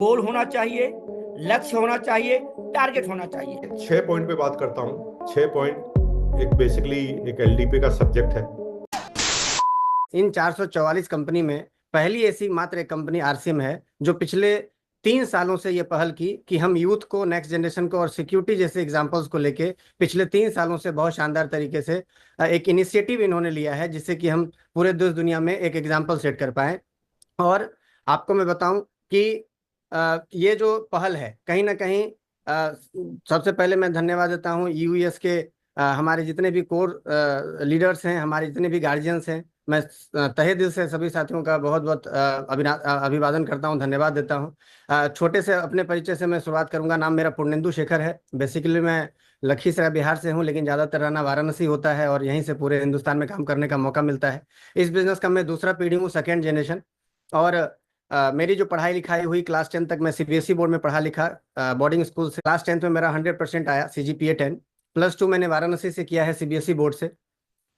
गोल होना चाहिए, लक्ष्य होना चाहिए, टारगेट होना चाहिए। 6 पॉइंट पे बात करता हूँ। 6 पॉइंट एक बेसिकली एक एलडीपी का सब्जेक्ट है। इन 444 कंपनी में पहली ऐसी मात्र एक कंपनी आरसीएम है जो पिछले 3 सालों से ये पहल की कि हम यूथ को, नेक्स्ट जनरेशन को और सिक्योरिटी जैसे एग्जांपल्स को लेके पिछले 3 सालों से बहुत शानदार तरीके से एक इनिशिएटिव इन्होंने लिया है, जिससे कि हम पूरे देश दुनिया में एक एग्जाम्पल सेट कर पाए। और आपको मैं बताऊं कि ये जो पहल है कहीं ना कहीं सबसे पहले मैं धन्यवाद देता हूं यूएस के हमारे जितने भी कोर लीडर्स हैं, हमारे जितने भी गार्जियंस हैं। मैं तहे दिल से सभी साथियों का बहुत बहुत अभिवादन करता हूं, धन्यवाद देता हूं। छोटे से अपने परिचय से मैं शुरुआत करूंगा। नाम मेरा पूर्णेंदु शेखर है। बेसिकली मैं लखीसराय बिहार से हूं, लेकिन ज़्यादातर रहना वाराणसी होता है और यहीं से पूरे हिंदुस्तान में काम करने का मौका मिलता है। इस बिजनेस का मैं दूसरा पीढ़ी हूँ, सेकेंड जनरेशन। और मेरी जो पढ़ाई लिखाई हुई क्लास 10 तक मैं सीबीएसई बोर्ड में पढ़ा लिखा, बोर्डिंग स्कूल से। क्लास 10 में मेरा 100% आया, सीजीपीए 10। +2 मैंने वाराणसी से किया है सीबीएसई बोर्ड से।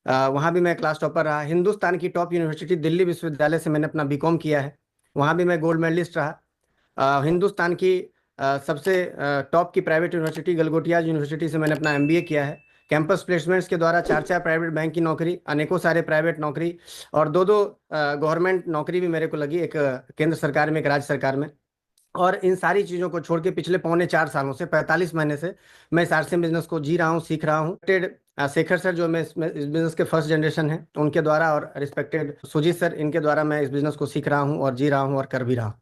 वहाँ भी मैं क्लास टॉपर रहा। हिंदुस्तान की टॉप यूनिवर्सिटी दिल्ली विश्वविद्यालय से मैंने अपना बीकॉम किया है, वहाँ भी मैं गोल्ड मेडलिस्ट रहा। हिंदुस्तान की सबसे टॉप की प्राइवेट यूनिवर्सिटी गलगोटिया यूनिवर्सिटी से मैंने अपना एमबीए किया है। कैंपस प्लेसमेंट्स के द्वारा 4 4 प्राइवेट बैंक की नौकरी, अनेकों सारे प्राइवेट नौकरी और 2 2 गवर्नमेंट नौकरी भी मेरे को लगी, एक केंद्र सरकार में, एक राज्य सरकार में। और इन सारी चीज़ों को छोड़ के पिछले पौने 4 सालों से, 45 महीने से मैं इस आरसीएम बिजनेस को जी रहा हूँ, सीख रहा हूँ। शेखर सर जो मैं इस बिजनेस के फर्स्ट जनरेशन हैं, उनके द्वारा, और रिस्पेक्टेड सुजीत सर, इनके द्वारा मैं इस बिजनेस को सीख रहा हूँ और जी रहा हूँ और कर भी रहा हूँ।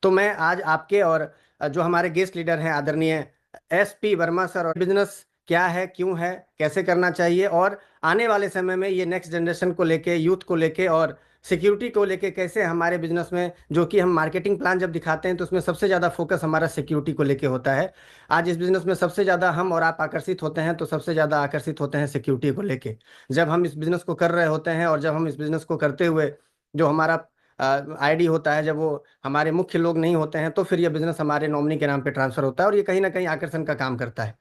तो मैं आज आपके और जो हमारे गेस्ट लीडर हैं आदरणीय एसपी वर्मा सर, और बिजनेस क्या है, क्यों है, कैसे करना चाहिए, और आने वाले समय में ये नेक्स्ट जनरेशन को लेके, यूथ को लेके और सिक्योरिटी को लेके कैसे हमारे बिजनेस में, जो कि हम मार्केटिंग प्लान जब दिखाते हैं तो उसमें सबसे ज़्यादा फोकस हमारा सिक्योरिटी को लेके होता है। आज इस बिजनेस में सबसे ज़्यादा हम और आप आकर्षित होते हैं, तो सबसे ज़्यादा आकर्षित होते हैं सिक्योरिटी को लेके। जब हम इस बिजनेस को कर रहे होते हैं और जब हम इस बिजनेस को करते हुए जो हमारा आईडी होता है, जब वो हमारे मुख्य लोग नहीं होते हैं, तो फिर ये बिजनेस हमारे नॉमिनी के नाम पे ट्रांसफर होता है और ये कहीं ना कहीं आकर्षण का काम करता है।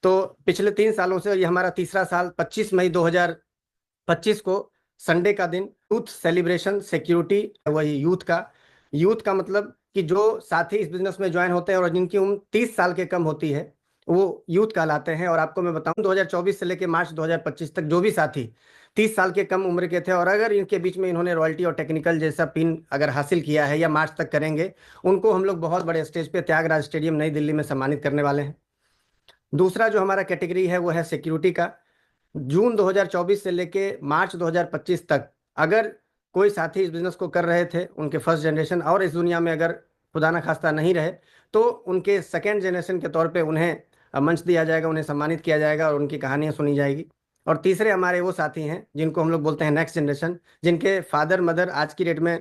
तो पिछले 3 सालों से ये हमारा तीसरा साल, 25 मई 2025 को संडे का दिन, यूथ सेलिब्रेशन सिक्योरिटी, वही यूथ का मतलब कि जो साथी इस बिजनेस में ज्वाइन होते हैं और जिनकी उम्र 30 साल के कम होती है, वो यूथ कहलाते हैं। और आपको मैं बताऊं, 2024 से लेकर मार्च 2025 तक जो भी साथी 30 साल के कम उम्र के थे और अगर इनके बीच में इन्होंने रॉयल्टी और टेक्निकल जैसा पिन अगर हासिल किया है या मार्च तक करेंगे, उनको हम लोग बहुत बड़े स्टेज पे त्यागराज स्टेडियम नई दिल्ली में सम्मानित करने वाले हैं। दूसरा जो हमारा कैटेगरी है वो है सिक्योरिटी का। जून 2024 से लेके मार्च 2025 तक अगर कोई साथी इस बिजनेस को कर रहे थे, उनके फर्स्ट जनरेशन, और इस दुनिया में अगर खुदा ना खास्ता नहीं रहे, तो उनके सेकेंड जनरेशन के तौर पे उन्हें मंच दिया जाएगा, उन्हें सम्मानित किया जाएगा और उनकी कहानियां सुनी जाएगी। और तीसरे हमारे वो साथी हैं जिनको हम लोग बोलते हैं नेक्स्ट जनरेशन, जिनके फादर मदर आज की डेट में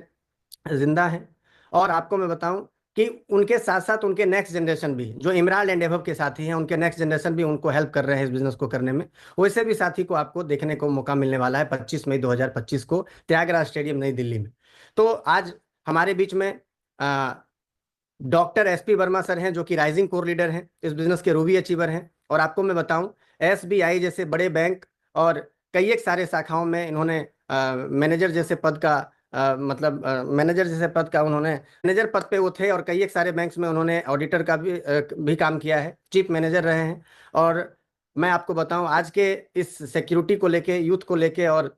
जिंदा हैं। और आपको मैं बताऊं कि उनके साथ साथ उनके नेक्स्ट जनरेशन भी, जो इमराल्ड एंड एबव के साथी हैं, उनके नेक्स्ट जनरेशन भी उनको हेल्प कर रहे हैं इस बिजनेस को करने में। वैसे भी साथी को आपको देखने को मौका मिलने वाला है 25 मई 2025 को त्यागराज स्टेडियम नई दिल्ली में। तो आज हमारे बीच में डॉक्टर एसपी वर्मा सर हैं, जो कि राइजिंग कोर लीडर हैं, इस बिजनेस के रूबी अचीवर हैं। और आपको मैं बताऊं, एसबीआई जैसे बड़े बैंक और कई एक सारे शाखाओं में इन्होंने मैनेजर जैसे पद का मैनेजर जैसे पद का उन्होंने, मैनेजर पद पे वो थे और कई एक सारे बैंक्स में उन्होंने ऑडिटर का भी काम किया है, चीफ मैनेजर रहे हैं। और मैं आपको बताऊं, आज के इस सिक्योरिटी को लेके, यूथ को लेके और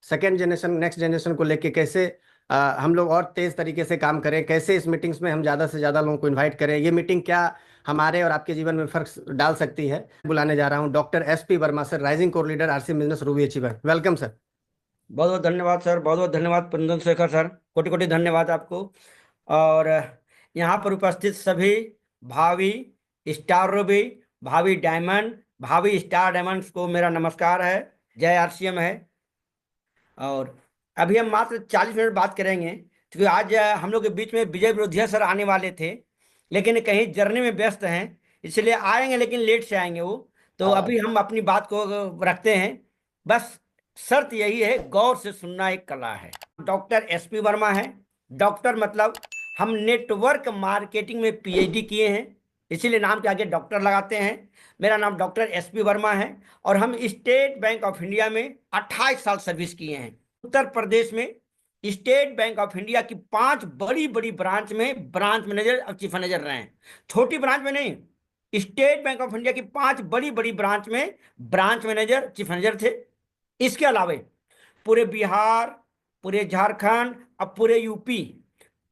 सेकेंड जनरेशन, नेक्स्ट जनरेशन को लेके कैसे हम लोग और तेज तरीके से काम करें, कैसे इस मीटिंग्स में हम ज़्यादा से ज़्यादा लोगों को इन्वाइट करें, ये मीटिंग क्या हमारे और आपके जीवन में फर्क डाल सकती है, बुलाने जा रहा हूँ doctor SP Verma sir, rising core leader, RC business, Ruby achiever. Welcome sir. बहुत बहुत धन्यवाद सर, बहुत बहुत धन्यवाद पूर्णेंदु शेखर सर, कोटि कोटि धन्यवाद आपको। और यहाँ पर उपस्थित सभी भावी स्टार रूबी, भावी डायमंड, भावी स्टार डायमंड्स को मेरा नमस्कार है, जय आरसीएम है। और अभी हम मात्र 40 मिनट बात करेंगे, क्योंकि आज हम लोग के बीच में विजय विरोधिया सर आने वाले थे, लेकिन कहीं जर्नी में व्यस्त हैं, इसलिए आएंगे लेकिन लेट से आएंगे वो। तो अभी हम अपनी बात को रखते हैं। बस शर्त यही है, गौर से सुनना एक कला है। डॉक्टर एसपी वर्मा है। डॉक्टर मतलब हम नेटवर्क मार्केटिंग में पीएचडी किए हैं, इसीलिए नाम के आगे डॉक्टर लगाते हैं। मेरा नाम डॉक्टर एसपी वर्मा है और हम स्टेट बैंक ऑफ इंडिया में 28 साल सर्विस किए हैं। उत्तर प्रदेश में स्टेट बैंक ऑफ इंडिया की 5 बड़ी बड़ी ब्रांच में ब्रांच मैनेजर और चीफ मैनेजर रहे हैं। छोटी ब्रांच में नहीं, स्टेट बैंक ऑफ इंडिया की 5 बड़ी बड़ी ब्रांच में ब्रांच मैनेजर चीफ मैनेजर थे। इसके अलावा पूरे बिहार, पूरे झारखंड और पूरे यूपी,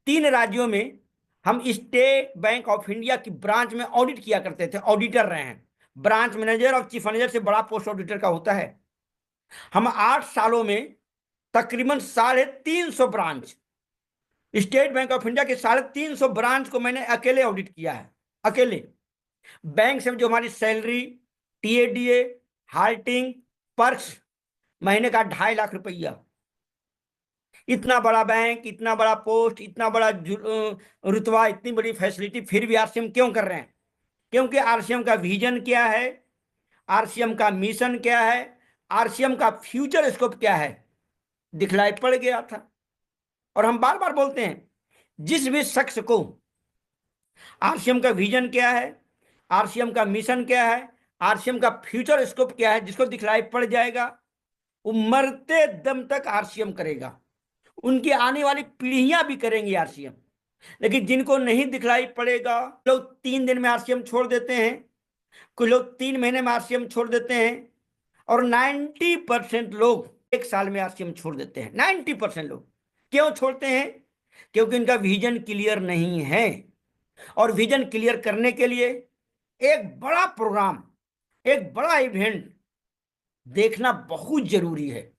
3 राज्यों में हम स्टेट बैंक ऑफ इंडिया की ब्रांच में ऑडिट किया करते थे, ऑडिटर रहे हैं। ब्रांच मैनेजर और चीफ मैनेजर से बड़ा पोस्ट ऑडिटर का होता है। हम 8 सालों में तकरीबन 350 branch, state Bank of India के 350 ब्रांच को मैंने अकेले ऑडिट किया है, अकेले। बैंक से जो हमारी सैलरी, टीएडीए, हाल्टिंग, पर्क्स, महीने का 2.5 लाख रुपया। इतना बड़ा बैंक, इतना बड़ा पोस्ट, इतना बड़ा रुतबा, इतनी बड़ी फैसिलिटी, फिर भी आरसीएम क्यों कर रहे हैं? क्योंकि आरसीएम का विजन क्या है, आरसीएम का मिशन क्या है, आरसीएम का फ्यूचर स्कोप क्या है, दिखलाई पड़ गया था। और हम बार बार बोलते हैं, जिस भी शख्स को आरसीएम का विजन क्या है, आरसीएम का मिशन क्या है, आरसीएम का फ्यूचर स्कोप क्या है, जिसको दिखलाई पड़ जाएगा, वो मरते दम तक आरसीएम करेगा। उनकी आने वाली पीढ़ियां भी करेंगी आरसीएम। लेकिन जिनको नहीं दिखलाई पड़ेगा, लोग 3 दिन में आरसीएम छोड़ देते हैं, कुछ लोग 3 महीने में आरसीएम छोड़ देते हैं, और 90% लोग 1 साल में आरसीएम छोड़ देते हैं। 90% लोग क्यों छोड़ते हैं? क्योंकि इनका विजन क्लियर नहीं है। और विजन क्लियर करने के लिए एक बड़ा प्रोग्राम, एक बड़ा इवेंट देखना बहुत जरूरी है।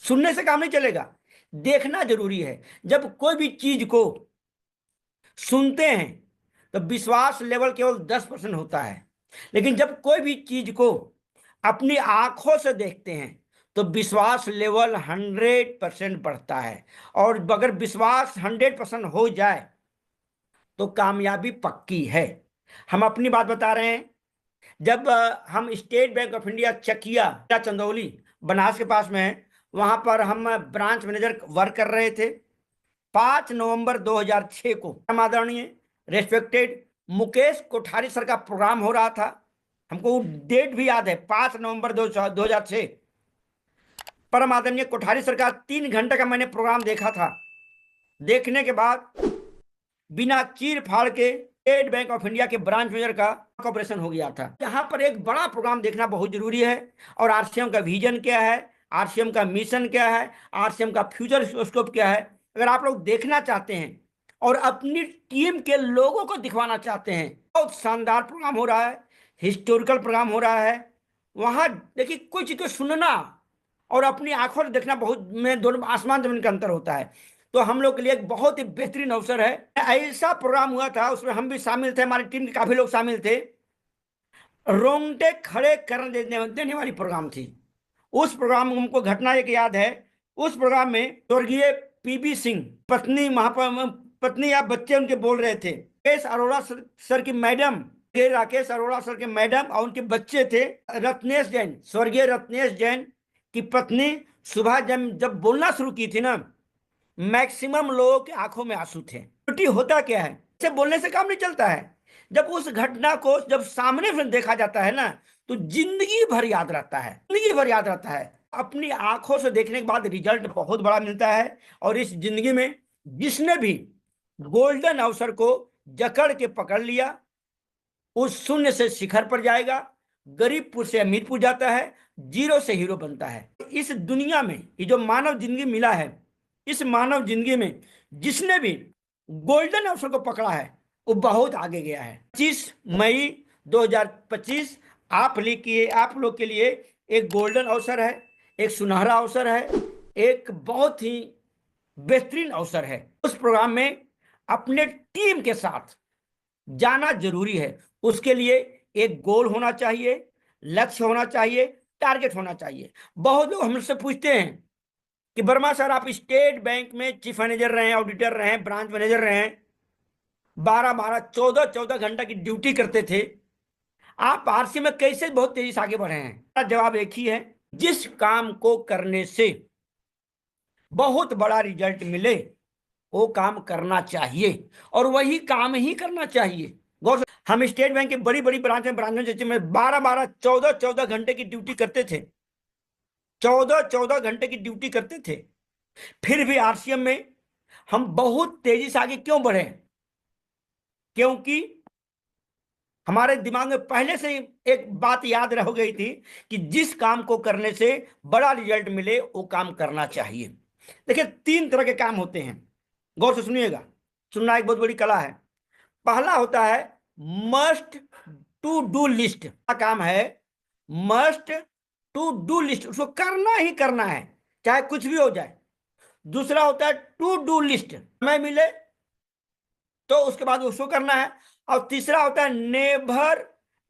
सुनने से काम नहीं चलेगा, देखना जरूरी है। जब कोई भी चीज को सुनते हैं तो विश्वास लेवल केवल 10% होता है, लेकिन जब कोई भी चीज को अपनी आंखों से देखते हैं तो विश्वास लेवल 100% बढ़ता है। और अगर विश्वास 100% हो जाए तो कामयाबी पक्की है। हम अपनी बात बता रहे हैं। जब हम State Bank of India Chakia Chandauli बनास के पास में है, वहां पर हम ब्रांच मैनेजर वर्क कर रहे थे। 5 नवंबर 2006 को आदरणीय रेस्पेक्टेड मुकेश कोठारी सर का प्रोग्राम हो रहा था। हमको वो डेट भी याद है, 5 नवंबर 2006। परम आदरणीय कोठारी सर का 3 घंटे का मैंने प्रोग्राम देखा था। देखने के बाद बिना चीर फाड़ के स्टेट बैंक ऑफ इंडिया के ब्रांच मैनेजर का ऑपरेशन हो गया था। यहाँ पर एक बड़ा प्रोग्राम देखना बहुत जरूरी है। और आरसीएम का विजन क्या है, आरसीएम का मिशन क्या है, आरसीएम का फ्यूचर स्कोप क्या है, अगर आप लोग देखना चाहते हैं और अपनी टीम के लोगों को दिखवाना चाहते हैं, बहुत शानदार प्रोग्राम हो रहा है, हिस्टोरिकल प्रोग्राम हो रहा है। वहां देखिए, कोई चीज को सुनना और अपनी आंखों से देखना बहुत में दोनों आसमान जमीन का अंतर होता है। तो हम लोग के लिए एक बहुत ही बेहतरीन अवसर है। ऐसा प्रोग्राम हुआ था, उसमें हम भी शामिल थे, हमारी टीम के काफी लोग शामिल थे। रोंगटे खड़े कर देने वाली प्रोग्राम थी। उस प्रोग्राम में हमको घटना एक याद है। उस प्रोग्राम में स्वर्गीय पीबी सिंह पत्नी या बच्चे उनके बोल रहे थे। राकेश अरोड़ा सर की मैडम, राकेश अरोड़ा सर के मैडम और उनके बच्चे थे रत्नेश जैन, स्वर्गीय रत्नेश जैन की पत्नी सुबह जब बोलना शुरू की थी ना, मैक्सिमम लोगों के आंखों में आंसू थे। छुट्टी होता क्या है, इसे बोलने से काम नहीं चलता है। जब उस घटना को जब सामने से देखा जाता है ना, तो जिंदगी भर याद रहता है, जिंदगी भर याद रहता है। अपनी आंखों से देखने के बाद रिजल्ट बहुत बड़ा मिलता है। और इस जिंदगी में जिसने भी गोल्डन अवसर को जकड़ के पकड़ लिया, उस शून्य से शिखर पर जाएगा, गरीबपुर से अमीरपुर जाता है, जीरो से हीरो बनता है। इस दुनिया में ये जो मानव जिंदगी मिला है, इस मानव जिंदगी में जिसने भी गोल्डन अवसर को पकड़ा है वो बहुत आगे गया है। 25 मई 2025 आप लोग के लिए एक गोल्डन अवसर है, एक सुनहरा अवसर है, एक बहुत ही बेहतरीन अवसर है। उस प्रोग्राम में अपने टीम के साथ जाना जरूरी है। उसके लिए एक गोल होना चाहिए, लक्ष्य होना चाहिए, टारगेट होना चाहिए। बहुत लोग हमसे पूछते हैं कि वर्मा सर, आप स्टेट बैंक में चीफ मैनेजर रहे हैं, ऑडिटर रहे हैं, ब्रांच मैनेजर रहे हैं, 12-12, 14-14 घंटा की ड्यूटी करते थे, आप आरसी में कैसे बहुत तेजी से आगे बढ़े हैं? जवाब एक ही है, जिस काम को करने से बहुत बड़ा रिजल्ट मिले वो काम करना चाहिए, और वही काम ही करना चाहिए। गौर से, हम स्टेट बैंक के बड़ी बड़ी ब्रांच में 12-12, 14-14 घंटे की ड्यूटी करते थे, 14-14 घंटे की ड्यूटी करते थे। फिर भी आरसीएम में हम बहुत तेजी से आगे क्यों बढ़े? क्योंकि हमारे दिमाग में पहले से ही एक बात याद रह गई थी कि जिस काम को करने से बड़ा रिजल्ट मिले वो काम करना चाहिए। देखिए, 3 तरह के काम होते हैं, गौर से सुनिएगा, सुनना एक बहुत बड़ी कला है। पहला होता है मस्ट टू डू लिस्ट का काम है, मस्ट टू डू लिस्ट, उसको करना ही करना है चाहे कुछ भी हो जाए। दूसरा होता है टू डू लिस्ट, समय मिले तो उसके बाद उसको करना है। और तीसरा होता है never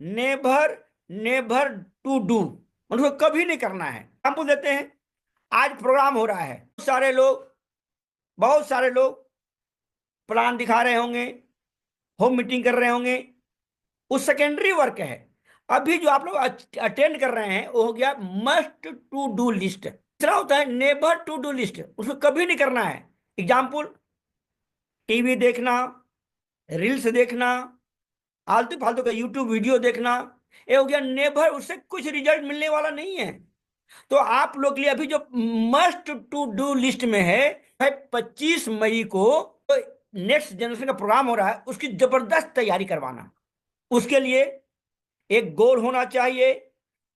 never never to do, उसको कभी नहीं करना है। एग्जाम्पल देते हैं, आज प्रोग्राम हो रहा है, बहुत सारे लोग प्लान दिखा रहे होंगे, होम मीटिंग कर रहे होंगे, वो सेकेंडरी वर्क है। अभी जो आप लोग अटेंड कर रहे हैं वो हो गया मस्ट टू डू लिस्ट। तीसरा होता है नेवर टू डू लिस्ट, उसको कभी नहीं करना है। एग्जाम्पल, टीवी देखना, रील्स देखना, आलतू फालतू का यूट्यूब वीडियो देखना, ये हो गया नेवर, उससे कुछ रिजल्ट मिलने वाला नहीं है। तो आप लोग के लिए अभी जो मस्ट टू डू लिस्ट में है 25 मई को तो नेक्स्ट जनरेशन का प्रोग्राम हो रहा है, उसकी जबरदस्त तैयारी करवाना। उसके लिए एक गोल होना चाहिए,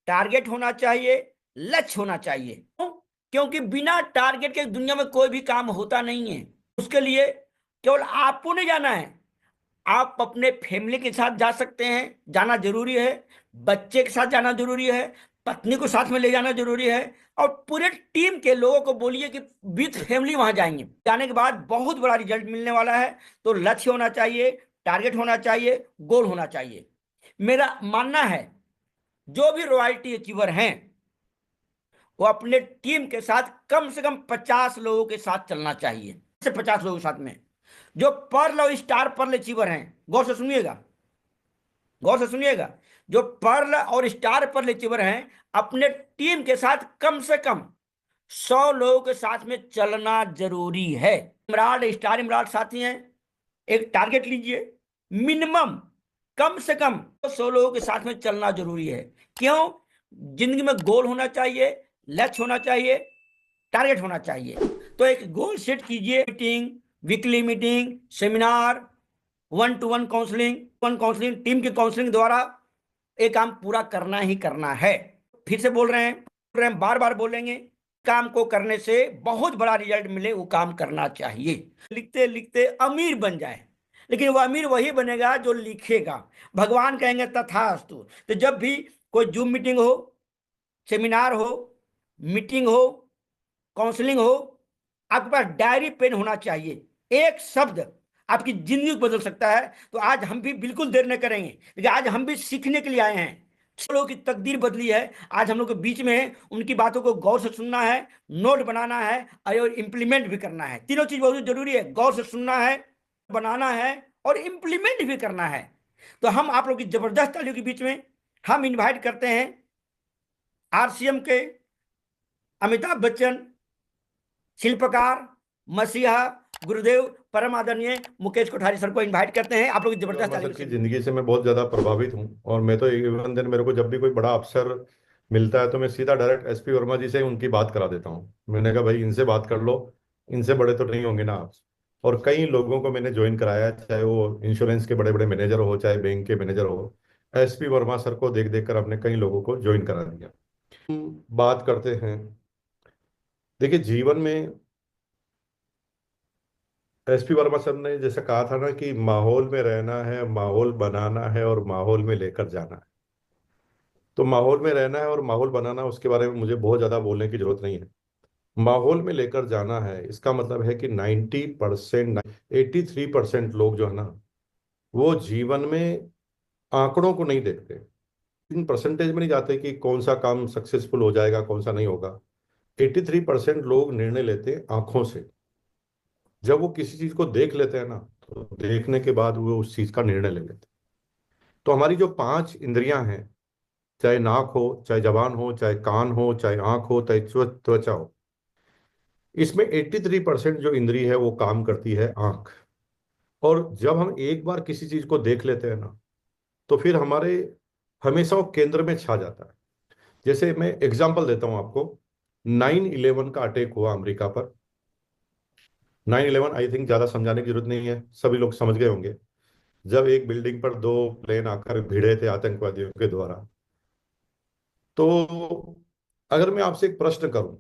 टारगेट होना चाहिए, लक्ष्य होना चाहिए। क्योंकि बिना टारगेट के दुनिया में कोई भी काम होता नहीं है। उसके लिए केवल आपको नहीं जाना है, आप अपने फैमिली के साथ जा सकते हैं, जाना जरूरी है, बच्चे के साथ जाना जरूरी है, पत्नी को साथ में ले जाना जरूरी है, और पूरे टीम के लोगों को बोलिए कि विथ फैमिली वहां जाएंगे। जाने के बाद बहुत बड़ा रिजल्ट मिलने वाला है। तो लक्ष्य होना चाहिए, टारगेट होना चाहिए, गोल होना चाहिए। मेरा मानना है जो भी रॉयल्टी अचीवर हैं वो अपने टीम के साथ कम से कम 50 लोगों के साथ चलना चाहिए, से 50 लोगों के साथ में। जो पर्ल और स्टार पर्ल अचीवर हैं, गौर से सुनिएगा, गौर से सुनिएगा, जो पर्ल और स्टार पर्ल अचीवर हैं अपने टीम के साथ कम से कम 100 लोगों के साथ में चलना जरूरी है। इमराल्ड स्टार इमराल्ड साथी हैं, एक टारगेट लीजिए, मिनिमम कम से कम 100 लोगों के साथ में चलना जरूरी है। क्यों? जिंदगी में गोल होना चाहिए, लक्ष्य होना चाहिए, टारगेट होना चाहिए। तो एक गोल सेट कीजिए, meeting, weekly meeting, seminar, 1-to-1 counselling, team की काउंसलिंग द्वारा एक काम पूरा करना ही करना है। फिर से बोल रहे हैं, बार बार बोलेंगे, काम को करने से बहुत बड़ा रिजल्ट मिले वो काम करना चाहिए। लिखते लिखते अमीर बन जाए, लेकिन वो अमीर वही बनेगा जो लिखेगा। भगवान कहेंगे तथास्तु। तो जब भी कोई जूम मीटिंग हो, सेमिनार हो, मीटिंग हो, काउंसलिंग हो, आपके पास डायरी पेन होना चाहिए। एक शब्द आपकी जिंदगी को बदल सकता है। तो आज हम भी बिल्कुल देर नहीं करेंगे, लेकिन आज हम भी सीखने के लिए आए हैं। लोगों की तकदीर बदली है, आज हम लोग के बीच में है, उनकी बातों को गौर से सुनना है, नोट बनाना है और इम्प्लीमेंट भी करना है। तीनों चीज बहुत जरूरी है, गौर से सुनना है, बनाना है और इम्प्लीमेंट भी करना है। तो हम आप लोग की जबरदस्त तालियों के बीच में हम इन्वाइट करते हैं आरसीएम के अमिताभ बच्चन, शिल्पकार, मसीहा, गुरुदेव, परम आदरणीय मुकेश कोठारी सर को इनवाइट करते हैं। आप लोग जबरदस्त सर की जिंदगी से मैं बहुत ज्यादा प्रभावित हूँ, और मैं तो इवन दिन मेरे को जब भी कोई बड़ा अफसर मिलता है तो मैं सीधा डायरेक्ट एसपी वर्मा जी से उनकी बात करा देता हूँ। मैंने कहा भाई इनसे बात कर लो, इनसे बड़े तो नहीं होंगे ना आप। और कई लोगों को मैंने ज्वाइन कराया, चाहे वो इंश्योरेंस के बड़े बड़े मैनेजर हो, चाहे बैंक के मैनेजर हो, एसपी वर्मा सर को देख देख कर हमने कई लोगों को ज्वाइन करा दिया। बात करते हैं, देखिए जीवन में एसपी वर्मा सर ने जैसे कहा था ना कि माहौल में रहना है, माहौल बनाना है और माहौल में लेकर जाना है। तो माहौल में रहना है और माहौल बनाना, उसके बारे में मुझे बहुत ज्यादा बोलने की जरूरत नहीं है। माहौल में लेकर जाना है, इसका मतलब है कि 90%, 83% लोग जो है ना, वो जीवन में आंकड़ों को नहीं देखते, इन परसेंटेज में नहीं जाते कि कौन सा काम सक्सेसफुल हो जाएगा, कौन सा नहीं होगा। 83% लोग निर्णय लेते हैं आंखों से। जब वो किसी चीज को देख लेते हैं ना, तो देखने के बाद वो उस चीज का निर्णय ले लेते हैं। तो हमारी जो 5 इंद्रियां हैं, चाहे नाक हो, चाहे जबान हो, चाहे कान हो, चाहे आंख हो, चाहे त्वचा हो, इसमें 83% जो इंद्री है वो काम करती है आंख। और जब हम एक बार किसी चीज को देख लेते हैं ना, तो फिर हमारे हमेशा वो केंद्र में छा जाता है। जैसे मैं एग्जांपल देता हूं आपको, 9/11 का अटैक हुआ अमेरिका पर, 9/11 आई थिंक ज़्यादा समझाने की जरूरत नहीं है, सभी लोग समझ गए होंगे। जब एक बिल्डिंग पर 2 प्लेन आकर भिड़े थे आतंकवादियों के द्वारा, तो अगर मैं आपसे एक प्रश्न करूं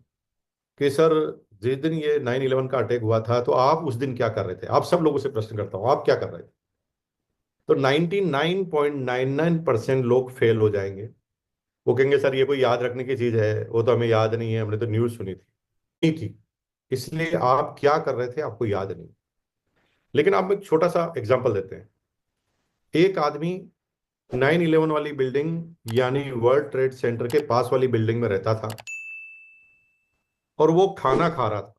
कि सर, जिस दिन ये 9/11 का अटैक हुआ था तो आप उस दिन क्या कर रहे थे, आप सब लोगों से प्रश्न करता हूं, आप क्या कर रहे थे? तो 99.99% लोग फेल हो जाएंगे। वो कहेंगे सर ये कोई याद रखने की चीज है, वो तो हमें याद नहीं है, हमने तो न्यूज सुनी थी। नहीं थी, इसलिए आप क्या कर रहे थे आपको याद नहीं। लेकिन आप एक छोटा सा एग्जांपल देते हैं। एक आदमी 9/11 वाली बिल्डिंग यानी वर्ल्ड ट्रेड सेंटर के पास वाली बिल्डिंग में रहता था और वो खाना खा रहा था।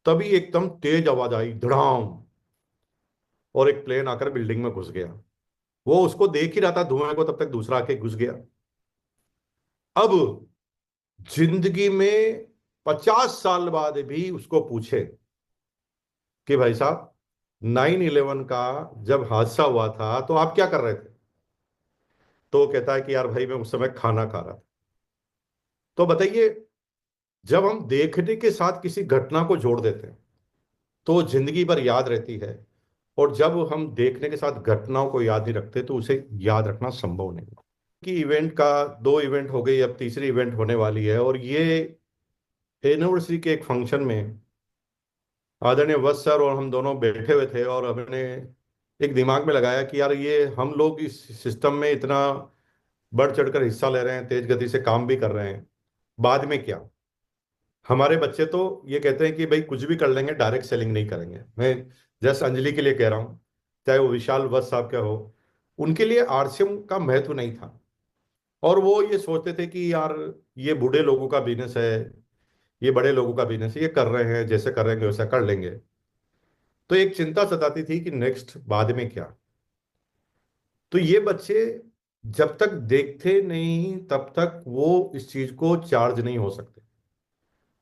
तभी एकदम तेज आवाज आई, धड़ाम, और एक प्लेन आकर बिल्डिंग में घुस गया। वो उसको देख ही रहा था धुएं को, तब तक दूसरा आके घुस गया। अब जिंदगी में 50 साल बाद भी उसको पूछे कि भाई साहब, 9/11 का जब हादसा हुआ था तो आप क्या कर रहे थे, तो वो कहता है कि यार भाई मैं उस समय खाना खा रहा था। तो बताइए, जब हम देखने के साथ किसी घटना को जोड़ देते हैं तो जिंदगी भर याद रहती है, और जब हम देखने के साथ घटनाओं को याद नहीं रखते तो उसे याद रखना संभव नहीं है। कि इवेंट का 2 इवेंट हो गई, अब तीसरी इवेंट होने वाली है, और ये एनिवर्सरी के एक फंक्शन में आदरणीय वत्स सर और हम दोनों बैठे हुए थे, और हमने एक दिमाग में लगाया कि यार ये हम लोग इस सिस्टम में इतना बढ़ चढ़कर हिस्सा ले रहे हैं, तेज गति से काम भी कर रहे हैं, बाद में क्या? हमारे बच्चे तो ये कहते हैं कि भाई कुछ भी कर लेंगे, डायरेक्ट सेलिंग नहीं करेंगे। मैं जस्ट अंजलि के लिए कह रहा हूँ, चाहे वो विशाल वत्स साहब क्या हो, उनके लिए आरसीएम का महत्व नहीं था। और वो ये सोचते थे कि यार ये बूढ़े लोगों का बिजनेस है, ये बड़े लोगों का बिजनेस है, ये कर रहे हैं, जैसे करेंगे वैसा कर लेंगे। तो एक चिंता सताती थी कि नेक्स्ट बाद में क्या। तो ये बच्चे जब तक देखते नहीं तब तक वो इस चीज को चार्ज नहीं हो सकते।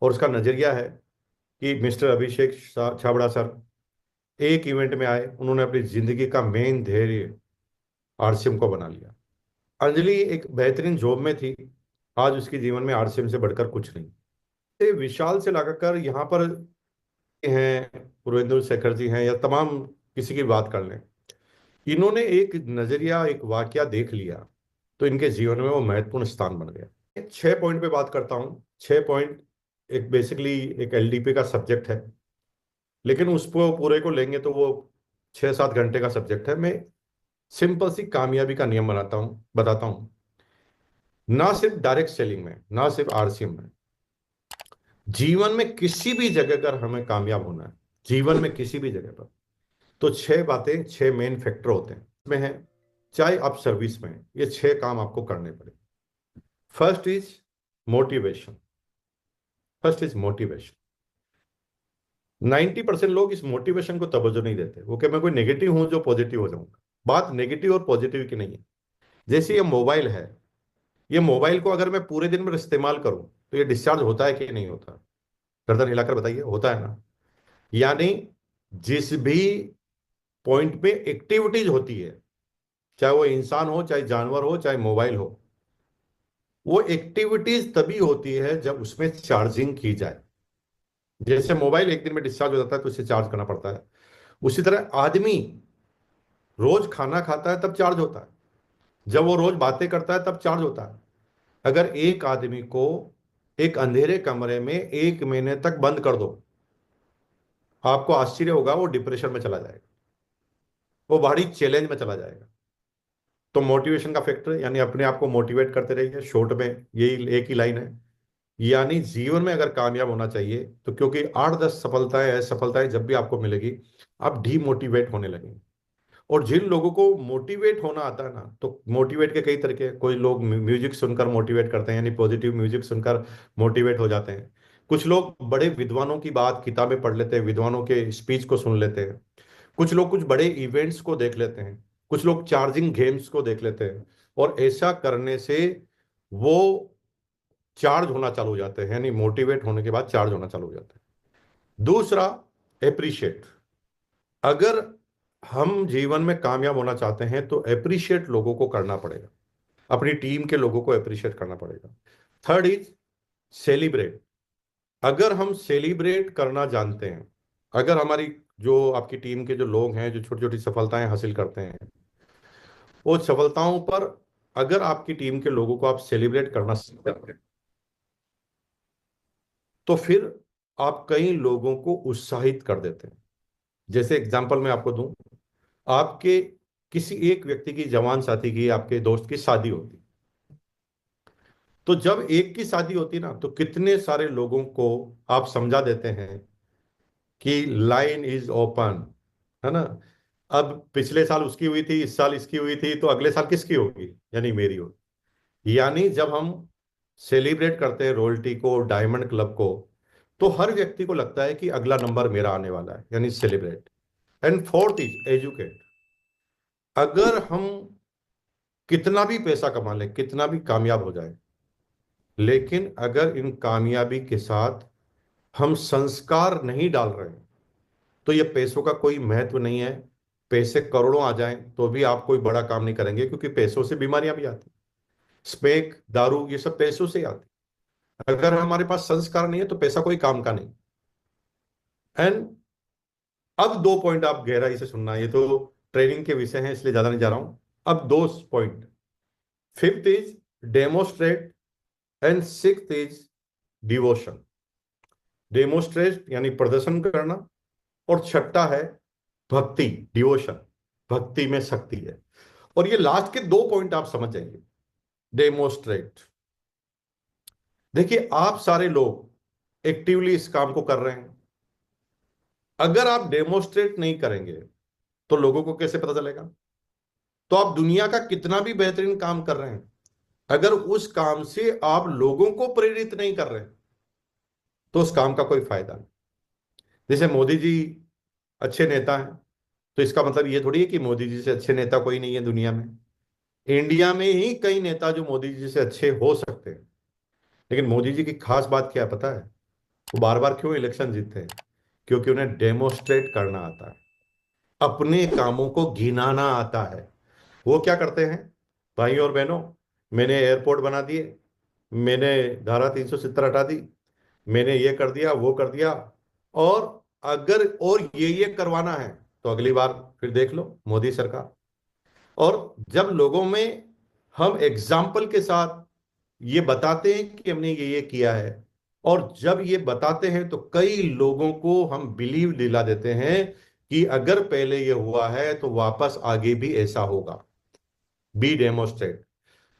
और उसका नजरिया है कि मिस्टर अभिषेक छाबड़ा सर एक इवेंट में आए, उन्होंने अपनी जिंदगी का मेन ध्येय आरसीएम को बना लिया। अंजलि एक बेहतरीन जॉब में थी, आज उसके जीवन में आरसीएम से बढ़कर कुछ नहीं। ये विशाल से लगाकर यहाँ पर हैं, पुरेंद्र शेखर जी हैं, या तमाम किसी की बात कर लें, इन्होंने एक नजरिया, एक वाकया देख लिया तो इनके जीवन में वो महत्वपूर्ण स्थान बन गया। 6 पॉइंट पे बात करता हूँ। 6 पॉइंट एक बेसिकली एक एलडीपी का सब्जेक्ट है, लेकिन उसको पूरे को लेंगे तो वो 6-7 घंटे का सब्जेक्ट है। मैं सिंपल सी कामयाबी का नियम बताता हूँ। ना सिर्फ डायरेक्ट सेलिंग में, ना सिर्फ आरसीएम में, जीवन में किसी भी जगह अगर हमें कामयाब होना है, जीवन में किसी भी जगह पर, तो 6 बातें, 6 मेन फैक्टर होते हैं इसमें है। चाहे आप सर्विस में हैं, ये 6 काम आपको करने पड़े। First is motivation. First is motivation. 90% लोग इस मोटिवेशन को तवज्जो नहीं देते। वो कि मैं कोई नेगेटिव हूं जो पॉजिटिव हो जाऊंगा। बात नेगेटिव और पॉजिटिव की नहीं है। जैसे ये मोबाइल है, ये मोबाइल को अगर मैं पूरे दिन में इस्तेमाल करूं तो ये डिस्चार्ज होता है कि नहीं होता? गर्दन हिलाकर बताइए, होता है ना? यानी जिस भी पॉइंट पे एक्टिविटीज होती है, चाहे वो इंसान हो, चाहे जानवर हो, चाहे मोबाइल हो, वो एक्टिविटीज तभी होती है जब उसमें चार्जिंग की जाए। जैसे मोबाइल एक दिन में डिस्चार्ज हो जाता है तो इसे चार्ज करना पड़ता है, उसी तरह आदमी रोज खाना खाता है तब चार्ज होता है, जब वो रोज बातें करता है तब चार्ज होता है। अगर एक आदमी को एक अंधेरे कमरे में 1 महीने तक बंद कर दो, आपको आश्चर्य होगा, वो डिप्रेशन में चला जाएगा, वो बड़ी चैलेंज में चला जाएगा। तो मोटिवेशन का फैक्टर, यानी अपने आप को मोटिवेट करते रहिए। शॉर्ट में यही एक ही लाइन है, यानी जीवन में अगर कामयाब होना चाहिए तो, क्योंकि 8-10 सफलताएं, असफलताएं जब भी आपको मिलेगी आप डीमोटिवेट होने लगेंगे। और जिन लोगों को मोटिवेट होना आता है ना, तो मोटिवेट के कई तरीके हैं। कोई लोग म्यूजिक सुनकर मोटिवेट करते हैं, यानी पॉजिटिव म्यूजिक सुनकर मोटिवेट हो जाते हैं। कुछ लोग बड़े विद्वानों की बात, किताबें पढ़ लेते हैं, विद्वानों के स्पीच को सुन लेते हैं। कुछ लोग कुछ बड़े इवेंट्स को देख लेते हैं। कुछ लोग चार्जिंग गेम्स को देख लेते हैं, और ऐसा करने से वो चार्ज होना चालू हो जाते हैं, यानी मोटिवेट होने के बाद चार्ज होना चालू हो जाता है। दूसरा, एप्रिशिएट। अगर हम जीवन में कामयाब होना चाहते हैं तो एप्रिशिएट लोगों को करना पड़ेगा, अपनी टीम के लोगों को एप्रिशिएट करना पड़ेगा। Third is celebrate. अगर हम सेलिब्रेट करना जानते हैं, अगर हमारी जो आपकी टीम के जो लोग हैं जो छोटी छोटी सफलताएं हासिल करते हैं, वो सफलताओं पर अगर आपकी टीम के लोगों को आप सेलिब्रेट करना सीखते हैं, तो फिर आप कई लोगों को उत्साहित कर देते हैं। जैसे एग्जांपल मैं आपको दूं, आपके किसी एक व्यक्ति की, जवान साथी की, आपके दोस्त की शादी होती, तो जब एक की शादी होती ना, तो कितने सारे लोगों को आप समझा देते हैं कि लाइन इज ओपन, है ना। अब पिछले साल उसकी हुई थी, इस साल इसकी हुई थी, तो अगले साल किसकी होगी, यानी मेरी होगी। यानी जब हम सेलिब्रेट करते हैं रॉयल्टी को, डायमंड क्लब को, तो हर व्यक्ति को लगता है कि अगला नंबर मेरा आने वाला है, यानी celebrate. And fourth is educate. अगर हम कितना भी पैसा कमा लें, कितना भी कामयाब हो जाए, लेकिन अगर इन कामयाबी के साथ हम संस्कार नहीं डाल रहे हैं, तो ये पैसों का कोई महत्व नहीं है। पैसे करोड़ों आ जाएं तो भी आप कोई बड़ा काम नहीं करेंगे, क्योंकि पैसों से बीमारियां भी आती, स्पेक, दारू, ये सब पैसों से आती। अगर हमारे पास संस्कार नहीं है तो पैसा कोई काम का नहीं। एंड अब 2 पॉइंट आप गहराई से सुनना, ये तो ट्रेनिंग के विषय हैं इसलिए ज्यादा नहीं जा रहा हूं। अब 2 point, fifth is demonstrate and sixth is devotion. Demonstrate यानी प्रदर्शन करना, और छठा है भक्ति, डिवोशन, भक्ति में शक्ति है। और ये लास्ट के 2 पॉइंट आप समझ जाइए। डेमोस्ट्रेट, देखिए आप सारे लोग एक्टिवली इस काम को कर रहे हैं, अगर आप डेमोस्ट्रेट नहीं करेंगे तो लोगों को कैसे पता चलेगा। तो आप दुनिया का कितना भी बेहतरीन काम कर रहे हैं, अगर उस काम से आप लोगों को प्रेरित नहीं कर रहे तो उस काम का कोई फायदा नहीं। जैसे मोदी जी अच्छे नेता हैं, तो इसका मतलब ये थोड़ी है कि मोदी जी से अच्छे नेता कोई नहीं है दुनिया में। इंडिया में ही कई नेता जो मोदी जी से अच्छे हो सकते हैं, लेकिन मोदी जी की खास बात क्या है पता है? वो बार बार क्यों इलेक्शन जीतते हैं? क्योंकि उन्हें डेमोस्ट्रेट करना आता है, अपने कामों को गिनाना आता है। वो क्या करते हैं भाई और बहनों, मैंने एयरपोर्ट बना दिए, मैंने धारा 370 हटा दी, मैंने ये कर दिया, वो कर दिया, और अगर और ये करवाना है तो अगली बार फिर देख लो मोदी सरकार। और जब लोगों में हम एग्जाम्पल के साथ ये बताते हैं कि हमने ये किया है, और जब ये बताते हैं तो कई लोगों को हम बिलीव दिला देते हैं कि अगर पहले ये हुआ है तो वापस आगे भी ऐसा होगा। बी डेमोस्ट्रेट,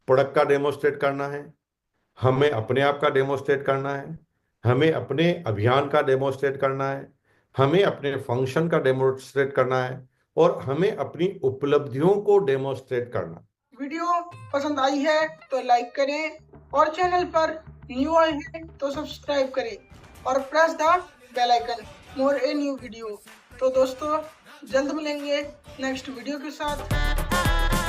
प्रोडक्ट का डेमोस्ट्रेट करना है, हमें अपने आप का डेमोस्ट्रेट करना है, हमें अपने अभियान का डेमोस्ट्रेट करना है, हमें अपने फंक्शन का डेमोस्ट्रेट करना है, और हमें अपनी उपलब्धियों को डेमोस्ट्रेट करना। वीडियो पसंद आई है तो लाइक करें, और चैनल पर न्यू आए हैं तो सब्सक्राइब करें और press the bell icon more a new video. तो दोस्तों जल्द मिलेंगे नेक्स्ट वीडियो के साथ।